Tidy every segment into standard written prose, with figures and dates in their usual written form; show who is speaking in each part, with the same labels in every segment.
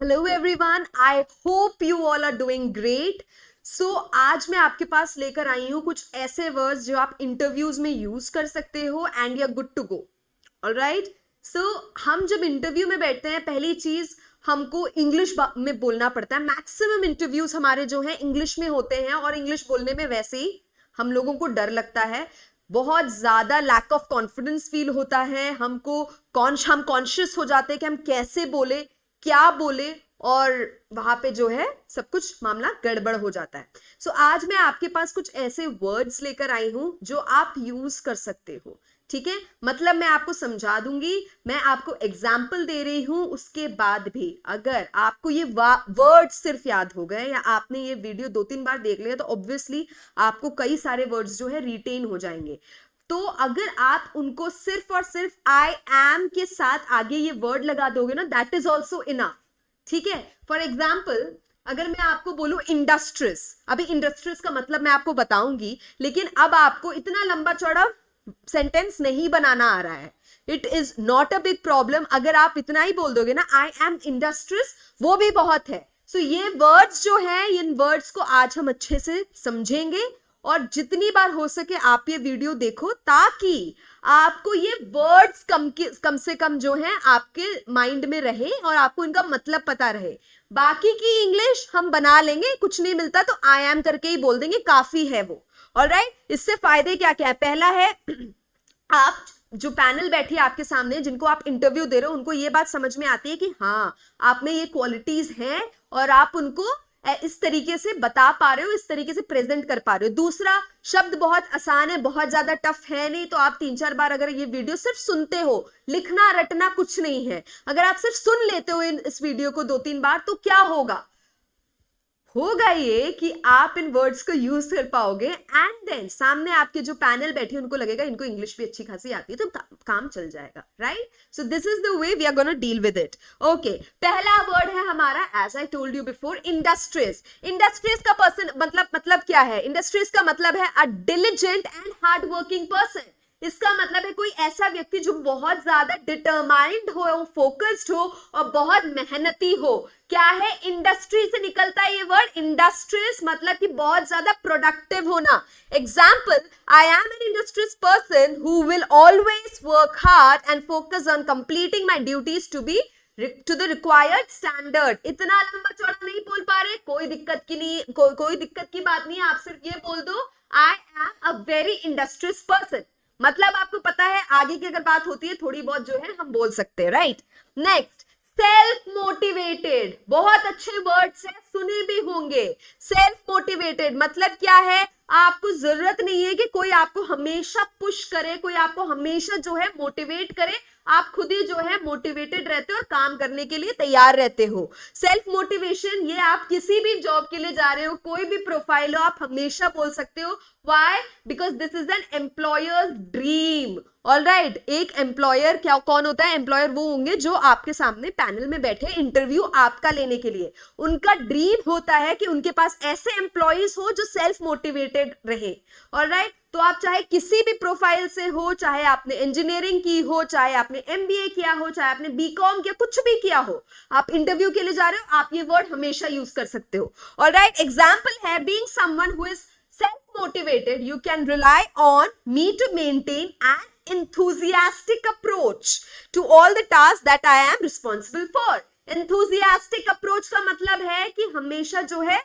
Speaker 1: Hello everyone, I hope you all are doing great. So आज मैं आपके पास लेकर आई हूँ कुछ ऐसे वर्ड्स जो आप इंटरव्यूज में यूज कर सकते हो and you are good to go. Alright. So हम जब इंटरव्यू में बैठते हैं, पहली चीज हमको इंग्लिश में बोलना पड़ता है। मैक्सिमम इंटरव्यूज हमारे जो है इंग्लिश में होते हैं और इंग्लिश बोलने में वैसे ही हम लोगों को डर लगता है, बहुत ज्यादा लैक ऑफ कॉन्फिडेंस फील होता है हमको। हम कॉन्शियस हो जाते हैं कि हम कैसे बोले, क्या बोले, और वहां पे जो है सब कुछ मामला गड़बड़ हो जाता है। सो आज मैं आपके पास कुछ ऐसे वर्ड्स लेकर आई हूं जो आप यूज कर सकते हो। ठीक है, मतलब मैं आपको समझा दूंगी, मैं आपको एग्जाम्पल दे रही हूं। उसके बाद भी अगर आपको ये वर्ड सिर्फ याद हो गए या आपने ये वीडियो 2-3 बार देख लिया तो ऑब्वियसली आपको कई सारे वर्ड्स जो है रिटेन हो जाएंगे। तो अगर आप उनको सिर्फ और सिर्फ आई एम के साथ आगे ये वर्ड लगा दोगे ना, दैट इज ऑल्सो इनफ। ठीक है, फॉर एग्जाम्पल अगर मैं आपको बोलूं इंडस्ट्रीज, अभी इंडस्ट्रीज का मतलब मैं आपको बताऊंगी, लेकिन अब आपको इतना लंबा चौड़ा सेंटेंस नहीं बनाना आ रहा है। It is not a big problem, अगर आप इतना ही बोल दोगे ना आई एम इंडस्ट्रीज, वो भी बहुत है। सो ये वर्ड्स जो है, इन वर्ड्स को आज हम अच्छे से समझेंगे और जितनी बार हो सके आप ये वीडियो देखो ताकि आपको ये वर्ड्स कम से कम जो है आपके माइंड में रहे और आपको इनका मतलब पता रहे। बाकी की इंग्लिश हम बना लेंगे, कुछ नहीं मिलता तो आई एम करके ही बोल देंगे, काफी है वो। ऑलराइट, इससे फायदे क्या क्या है? पहला है, आप जो पैनल बैठी है आपके सामने, जिनको आप इंटरव्यू दे रहे हो, उनको ये बात समझ में आती है कि हाँ आप में ये क्वालिटीज हैं और आप उनको इस तरीके से बता पा रहे हो, इस तरीके से प्रेजेंट कर पा रहे हो। दूसरा, शब्द बहुत आसान है, बहुत ज्यादा टफ है नहीं, तो आप 3-4 बार अगर ये वीडियो सिर्फ सुनते हो, लिखना रटना कुछ नहीं है, अगर आप सिर्फ सुन लेते हो इस वीडियो को 2-3 बार, तो क्या होगा ये कि आप इन वर्ड्स को यूज कर पाओगे एंड देन सामने आपके जो पैनल बैठे उनको लगेगा इनको इंग्लिश भी अच्छी खासी आती है, तो काम चल जाएगा। Right, so this is the way we are gonna deal with it. Okay, पहला वर्ड है हमारा, as I told you before, industries. Industries का पर्सन मतलब क्या है? इंडस्ट्रीज का मतलब है a diligent and hard working person. इसका मतलब है कोई ऐसा व्यक्ति जो बहुत ज्यादा डिटरमाइंड हो, फोकस्ड हो और बहुत मेहनती हो। क्या है? इंडस्ट्री से निकलता है ये वर्ड। इंडस्ट्रीज मतलब कि बहुत ज्यादा प्रोडक्टिव होना। Example, I am an industries person who will always work hard and focus on completing my duties to be to the required standard. इतना लंबा चौड़ा नहीं बोल पा रहे, कोई दिक्कत की नहीं, कोई दिक्कत की बात नहीं है, आप सिर्फ ये बोल दो I am a very industrious person. मतलब आपको पता है आगे की अगर बात होती है थोड़ी बहुत जो है हम बोल सकते हैं। Right, next, self motivated. बहुत अच्छे वर्ड्स हैं, सुने भी होंगे। सेल्फ मोटिवेटेड मतलब क्या है? आपको जरूरत नहीं है कि कोई आपको हमेशा पुश करे, कोई आपको हमेशा जो है मोटिवेट करे, आप खुद ही जो है मोटिवेटेड रहते हो और काम करने के लिए तैयार रहते हो। सेल्फ मोटिवेशन, ये आप किसी भी जॉब के लिए जा रहे हो, कोई भी प्रोफाइल हो, आप हमेशा बोल सकते हो। Why? Because this is an employer's dream. All right, एक एम्प्लॉयर क्या कौन होता है? एम्प्लॉयर वो होंगे जो आपके सामने पैनल में बैठे इंटरव्यू आपका लेने के लिए। उनका ड्रीम होता है कि उनके पास ऐसे एम्प्लॉयज हो जो सेल्फ मोटिवेटेड रहे। ऑल राइट, तो आप चाहे किसी भी प्रोफाइल से हो, चाहे आपने इंजीनियरिंग की हो, चाहे आपने एमबीए किया हो, चाहे आपने बीकॉम किया, कुछ भी किया हो, आप इंटरव्यू के लिए जा रहे हो, आप ये वर्ड हमेशा यूज कर सकते हो। ऑल राइट, एग्जाम्पल है, being someone who is self-motivated, you can rely on me to maintain an enthusiastic approach to all the tasks that I am responsible for. Enthusiastic approach का मतलब है कि हमेशा जो है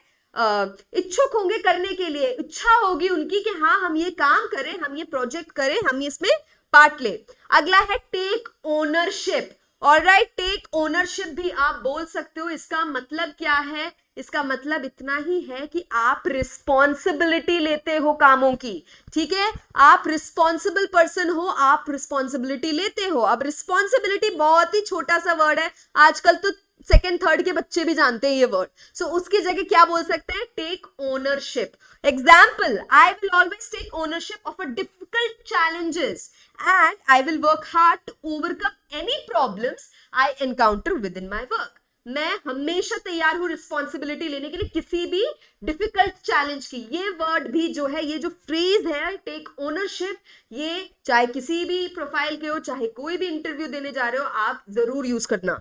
Speaker 1: इच्छुक होंगे करने के लिए, इच्छा होगी उनकी कि हाँ हम ये काम करें, हम ये प्रोजेक्ट करें, हम इसमें पार्ट ले। अगला है take ownership. Alright, take ownership भी आप बोल सकते हो। इसका मतलब क्या है? इसका मतलब इतना ही है कि आप रिस्पॉन्सिबिलिटी लेते हो कामों की। ठीक है, आप रिस्पॉन्सिबल पर्सन हो, आप रिस्पॉन्सिबिलिटी लेते हो। अब रिस्पॉन्सिबिलिटी बहुत ही छोटा सा वर्ड है, आजकल तो सेकेंड थर्ड के बच्चे भी जानते हैं ये वर्ड। सो उसकी जगह क्या बोल सकते हैं? Take ownership. Example, I will always take ownership of a difficult challenges and I will work hard to overcome any problems I encounter within my work. मैं हमेशा तैयार हूं रिस्पॉन्सिबिलिटी लेने के लिए किसी भी डिफिकल्ट चैलेंज की। ये वर्ड भी जो है, ये जो फ्रेज है टेक ओनरशिप, ये चाहे किसी भी प्रोफाइल के हो, चाहे कोई भी इंटरव्यू देने जा रहे हो, आप जरूर यूज करना।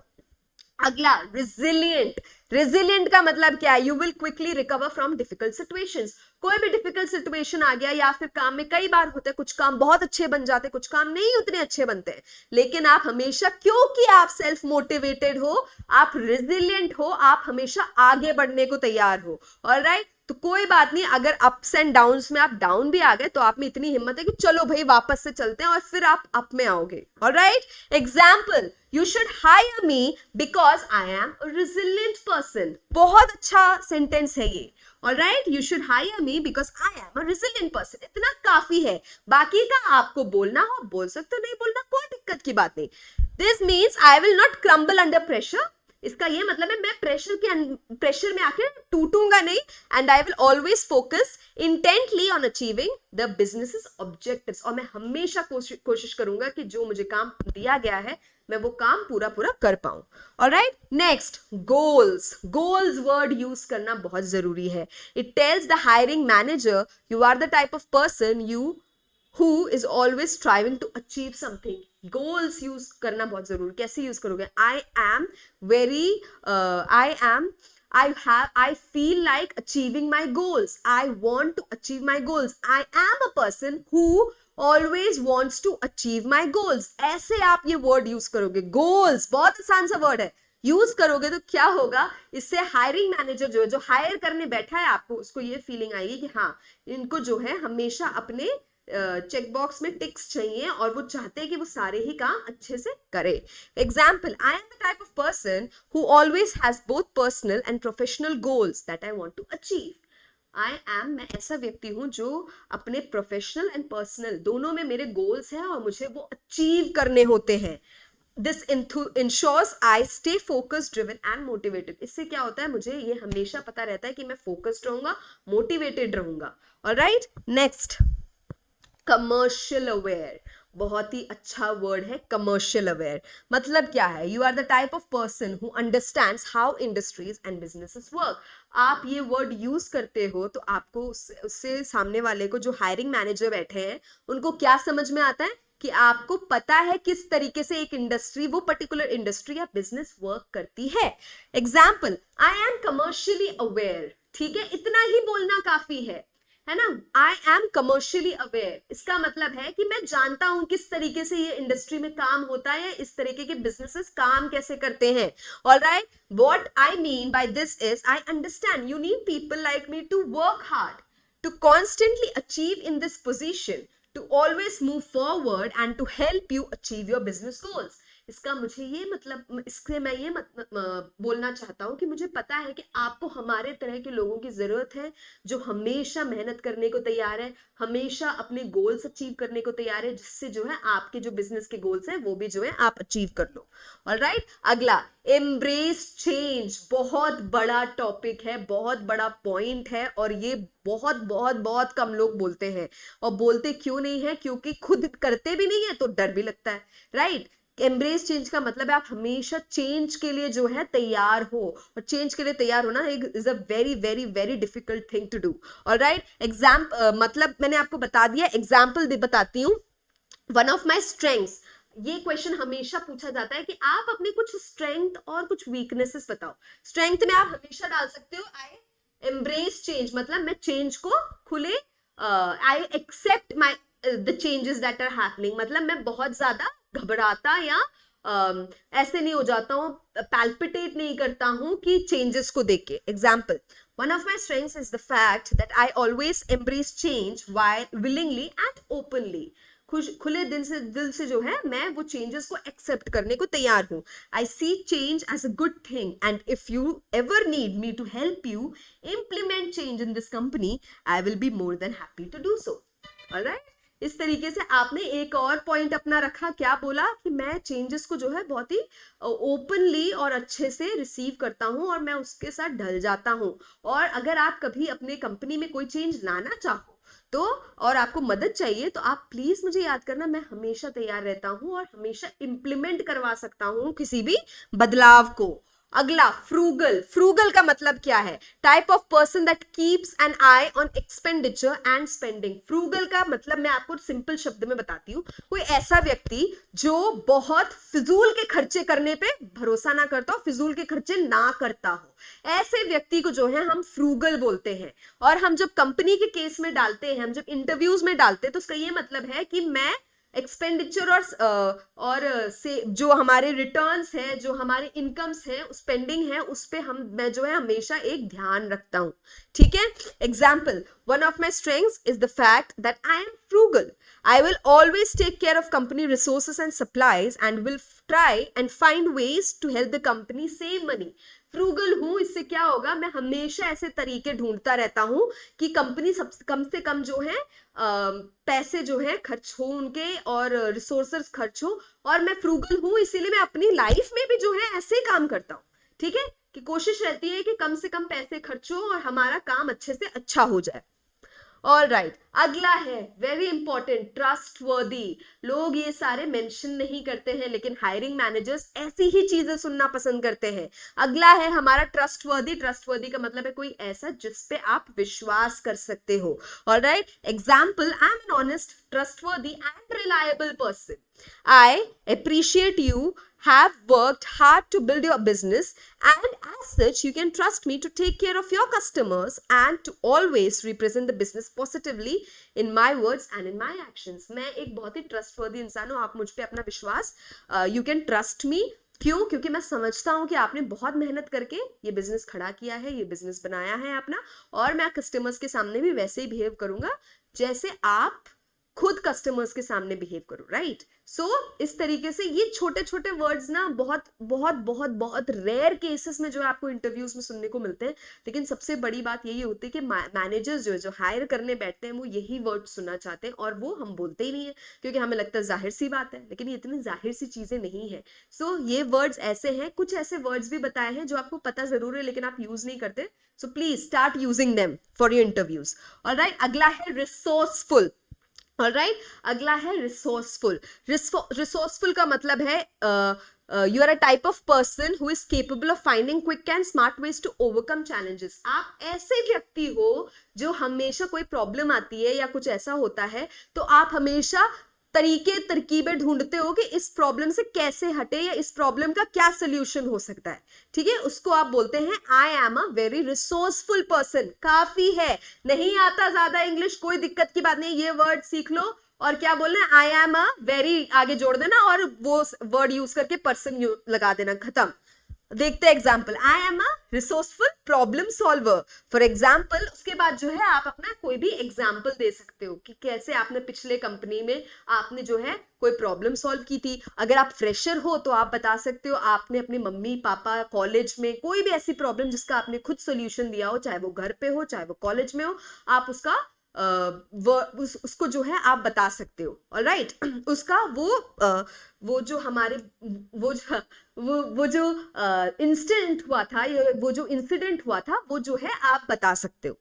Speaker 1: अगला रिजिलियंट। रिजिलियंट का मतलब क्या है? You will quickly recover from difficult situations. कोई भी डिफिकल्ट सिचुएशन आ गया, या फिर काम में कई बार होते हैं, कुछ काम बहुत अच्छे बन जाते हैं, कुछ काम नहीं उतने अच्छे बनते हैं, लेकिन आप हमेशा, क्योंकि आप सेल्फ मोटिवेटेड हो, आप रिजिलियंट हो, आप हमेशा आगे बढ़ने को तैयार हो। ऑलराइट, तो कोई बात नहीं, अगर अप्स एंड डाउन्स में आप डाउन भी आ गए तो आप में इतनी हिम्मत है कि चलो भाई वापस से चलते हैं, और फिर आप अप में आओगे। Alright, example, you should hire me because I am a resilient person. बहुत अच्छा सेंटेंस है ये। Alright, you should hire me because I am a resilient person. इतना काफी है, बाकी का आपको बोलना हो बोल सकते हो, नहीं बोलना कोई दिक्कत की बात नहीं। This means I will not crumble under pressure. इसका ये मतलब है मैं प्रेशर में आके टूटूंगा नहीं, and I will always focus intently on achieving the business objectives. और मैं हमेशा कोशिश करूंगा कि जो मुझे काम दिया गया है मैं वो काम पूरा पूरा कर पाऊं। Alright, next, goals. Goals word use करना बहुत जरूरी है। It tells the hiring manager you are the type of person you who is always striving to achieve something. Goals use करना बहुत जरूरी। कैसे यूज करोगे? I feel like achieving my goals. I want to achieve my goals. I am a person who always wants to achieve my goals. ऐसे आप ये word use करोगे। Goals बहुत आसान सा वर्ड है, यूज करोगे तो क्या होगा, इससे हायरिंग मैनेजर जो है, जो हायर करने बैठा है आपको, उसको ये फीलिंग आएगी कि हाँ, इनको जो है हमेशा अपने चेक बॉक्स में टिक्स चाहिए, और वो चाहते हैं कि वो सारे ही काम अच्छे से करे। Example, I am the type of person who always has both personal and professional goals that I want to achieve. मैं ऐसा व्यक्ति हूं जो अपने प्रोफेशनल एंड पर्सनल दोनों में मेरे गोल्स हैं और मुझे वो अचीव करने होते हैं। This ensures I stay focused, driven and motivated. इससे क्या होता है, मुझे ये हमेशा पता रहता है कि मैं फोकस्ड रहूंगा, मोटिवेटेड रहूंगा। Alright, next, commercial aware. बहुत ही अच्छा वर्ड है कमर्शियल अवेयर। मतलब क्या है? You are the type of person who understands how industries and businesses work. आप ये वर्ड यूज करते हो तो आपको उससे सामने वाले को, जो हायरिंग मैनेजर बैठे हैं, उनको क्या समझ में आता है कि आपको पता है किस तरीके से एक इंडस्ट्री, वो पर्टिकुलर इंडस्ट्री या बिजनेस वर्क करती है। Example, I M commercially aware. ठीक है, इतना ही बोलना काफी है ना। आई एम कमर्शियली अवेयर, इसका मतलब है कि मैं जानता हूं किस तरीके से ये इंडस्ट्री में काम होता है, इस तरीके के बिजनेसेस काम कैसे करते हैं। Alright, what I mean by this is I understand you need people like me to work hard, to constantly achieve in this position, to always move forward and to help you achieve your business goals. इसका मुझे ये मतलब, इससे मैं ये बोलना चाहता हूँ कि मुझे पता है कि आपको हमारे तरह के लोगों की जरूरत है, जो हमेशा मेहनत करने को तैयार है, हमेशा अपने गोल्स अचीव करने को तैयार है, जिससे जो है आपके जो बिजनेस के गोल्स हैं वो भी जो है आप अचीव कर लो। ऑलराइट, अगला, एम्ब्रेस चेंज। बहुत बड़ा टॉपिक है, बहुत बड़ा पॉइंट है, और ये बहुत बहुत बहुत कम लोग बोलते हैं। और बोलते क्यों नहीं है? क्योंकि खुद करते भी नहीं है तो डर भी लगता है। राइट, एम्ब्रेस चेंज का मतलब है आप हमेशा चेंज के लिए जो है तैयार हो, और चेंज के लिए तैयार होना is a very very very difficult thing to do. Alright, मतलब मैंने आपको बता दिया, एग्जाम्पल बताती हूँ। वन ऑफ माई स्ट्रेंथ्स, ये क्वेश्चन हमेशा पूछा जाता है कि आप अपने कुछ स्ट्रेंथ और कुछ वीकनेसेस बताओ। स्ट्रेंथ में आप हमेशा डाल सकते हो आई एम्ब्रेस चेंज, मतलब मैं चेंज को खुले, I accept my the changes that are happening, मतलब मैं बहुत ज्यादा घबराता या ऐसे नहीं हो जाता हूँ, पैल्पिटेट नहीं करता हूँ कि चेंजेस को देख के। Example, one of my strengths is the fact that I always embrace change while willingly and openly. खुले दिल से जो है मैं वो चेंजेस को एक्सेप्ट करने को तैयार हूँ। I see change as a good thing, and if you ever need me to help you implement change in this company, I will be more than happy to do so. Alright, इस तरीके से आपने एक और point अपना रखा, क्या बोला कि मैं चेंजेस को जो है बहुत ही ओपनली और अच्छे से रिसीव करता हूं, और मैं उसके साथ ढल जाता हूं। और अगर आप कभी अपने कंपनी में कोई चेंज लाना चाहो तो, और आपको मदद चाहिए, तो आप प्लीज मुझे याद करना, मैं हमेशा तैयार रहता हूं और हमेशा इंप्लीमेंट करवा सकता हूं किसी भी बदलाव को। अगला फ्रूगल, फ्रूगल का मतलब क्या है? Type of person that keeps an eye on expenditure and spending. Frugal का मतलब मैं आपको सिंपल शब्द में बताती हूँ, कोई ऐसा व्यक्ति जो बहुत फिजूल के खर्चे करने पे भरोसा ना करता हो, फिजूल के खर्चे ना करता हो, ऐसे व्यक्ति को जो है हम फ्रूगल बोलते हैं। और हम जब कंपनी के केस में डालते हैं, हम जब इंटरव्यूज में डालते हैं, तो उसका ये मतलब है कि मैं एक्सपेंडिचर और से जो हमारे रिटर्न्स है, जो हमारे इनकम्स है, स्पेंडिंग है, उस पे मैं जो है हमेशा एक ध्यान रखता हूं। ठीक है, example, one of my strengths is the fact that I am frugal. I will always take care of company resources and supplies and will try and find ways to help the company save money. Frugal हूं, इससे क्या होगा, मैं हमेशा ऐसे तरीके ढूंढता रहता हूं कि कंपनी कम से कम जो है पैसे जो है खर्च हो उनके और रिसोर्सेस खर्च हो। और मैं फ्रूगल हूं इसीलिए मैं अपनी लाइफ में भी जो है ऐसे काम करता हूं। ठीक है, कि कोशिश रहती है कि कम से कम पैसे खर्च हो और हमारा काम अच्छे से अच्छा हो जाए। ऑल राइट, अगला है वेरी इंपॉर्टेंट, ट्रस्टवर्दी। लोग ये सारे मेंशन नहीं करते हैं, लेकिन हायरिंग मैनेजर्स ऐसी ही चीजें सुनना पसंद करते हैं। अगला है हमारा ट्रस्टवर्दी। ट्रस्टवर्दी का मतलब है कोई ऐसा जिस पे आप विश्वास कर सकते हो। All right, example, I am an honest, trustworthy and reliable person. I appreciate you have worked hard to build your business, and as such you can trust me to take care of your customers and to always represent the business positively in my words and in my actions. मैं एक बहुत ही trustworthy इंसान हूँ, आप मुझ पे अपना विश्वास, you can trust me। क्यों? क्योंकि मैं समझता हूं कि आपने बहुत मेहनत करके ये बिजनेस खड़ा किया है, ये बिजनेस बनाया है अपना, और मैं कस्टमर्स के सामने भी वैसे ही बिहेव करूंगा जैसे आप खुद कस्टमर्स के सामने बिहेव करो। राइट, सो इस तरीके से ये छोटे छोटे वर्ड्स ना बहुत बहुत बहुत बहुत रेयर केसेस में जो आपको इंटरव्यूज में सुनने को मिलते हैं, लेकिन सबसे बड़ी बात यही होती है कि मैनेजर्स जो हायर करने बैठते हैं वो यही वर्ड सुनना चाहते हैं, और वो हम बोलते ही नहीं है क्योंकि हमें लगता है जाहिर सी बात है, लेकिन ये इतनी जाहिर सी चीजें नहीं है। सो ये वर्ड्स ऐसे हैं, कुछ ऐसे वर्ड्स भी बताए हैं जो आपको पता जरूर है लेकिन आप यूज नहीं करते। So please start using them for your interviews. Alright, अगला है रिसोर्सफुल। ऑलराइट, अगला है रिसोर्सफुल। रिसोर्सफुल का मतलब है you are a type of person who is capable of finding quick and smart ways to overcome challenges. आप ऐसे व्यक्ति हो जो हमेशा कोई प्रॉब्लम आती है या कुछ ऐसा होता है तो आप हमेशा तरीके तरकीबें ढूंढते हो कि इस प्रॉब्लम से कैसे हटे या इस प्रॉब्लम का क्या सोल्यूशन हो सकता है। ठीक है, उसको आप बोलते हैं I am a very resourceful person. काफी है, नहीं आता ज्यादा इंग्लिश, कोई दिक्कत की बात नहीं, ये वर्ड सीख लो और क्या बोलना है, आई एम अ वेरी आगे जोड़ देना और वो वर्ड यूज करके पर्सन लगा देना, खत्म। देखते हैं example, I am a resourceful problem solver. For example, उसके बाद जो है आप अपना कोई भी एग्जाम्पल दे सकते हो कि कैसे आपने पिछले कंपनी में आपने जो है कोई प्रॉब्लम सॉल्व की थी। अगर आप फ्रेशर हो तो आप बता सकते हो आपने अपने मम्मी पापा कॉलेज में कोई भी ऐसी प्रॉब्लम जिसका आपने खुद सोल्यूशन दिया हो, चाहे वो घर पे हो चाहे वो कॉलेज में हो, आप उसका उसको जो है आप बता सकते हो। ऑलराइट, उसका वो जो हमारे वो जो इंसिडेंट हुआ था, वो जो इंसिडेंट हुआ था वो जो है आप बता सकते हो।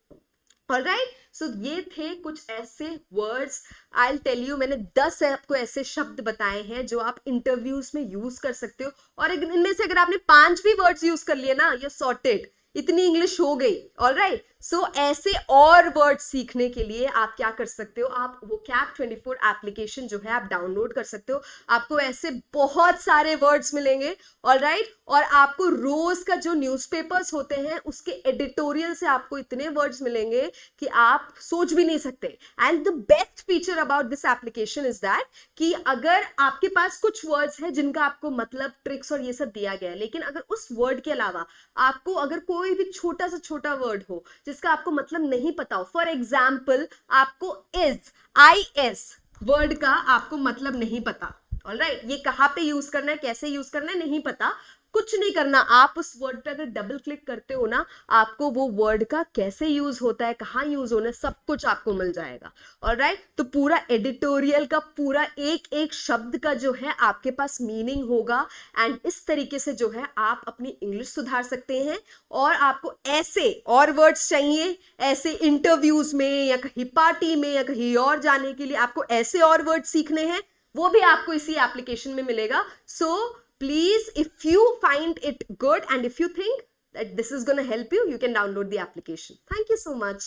Speaker 1: ऑलराइट, सो ये थे कुछ ऐसे words. I will tell you, मैंने 10 आपको ऐसे शब्द बताए हैं जो आप इंटरव्यूज में यूज कर सकते हो, और इनमें से अगर आपने 5 भी वर्ड्स यूज कर लिए ना, ये सॉर्टेड, इतनी इंग्लिश हो गई। ऑलराइट, सो ऐसे और वर्ड सीखने के लिए आप क्या कर सकते हो, आप वो कैप 24 एप्लीकेशन जो है आप डाउनलोड कर सकते हो। आपको ऐसे बहुत सारे वर्ड्स मिलेंगे। ऑलराइट, और आपको रोज का जो न्यूज़पेपर्स होते हैं उसके एडिटोरियल से आपको इतने वर्ड्स मिलेंगे कि आप सोच भी नहीं सकते। And the best feature about this application is that कि अगर आपके पास कुछ वर्ड्स हैं जिनका आपको मतलब ट्रिक्स और ये सब दिया गया है, लेकिन अगर उस वर्ड के अलावा आपको अगर कोई भी छोटा से छोटा वर्ड हो जिसका आपको मतलब नहीं पता हो, फॉर एग्जाम्पल आपको IS वर्ड का आपको मतलब नहीं पता, ऑलराइट, ये कहाँ पे यूज करना है, कैसे यूज करना है नहीं पता, कुछ नहीं करना, आप उस वर्ड पे अगर डबल क्लिक करते हो ना, आपको वो वर्ड का कैसे यूज होता है, कहाँ यूज होना है, सब कुछ आपको मिल जाएगा। ऑलराइट, तो पूरा एडिटोरियल का पूरा एक एक शब्द का जो है आपके पास मीनिंग होगा, एंड इस तरीके से जो है आप अपनी इंग्लिश सुधार सकते हैं। और आपको ऐसे और वर्ड्स चाहिए, ऐसे इंटरव्यूज में या कहीं पार्टी में या कहीं और जाने के लिए आपको ऐसे और वर्ड सीखने हैं, वो भी आपको इसी एप्लीकेशन में मिलेगा। सो please, if you find it good and if you think that this is going to help you, you can download the application. Thank you so much.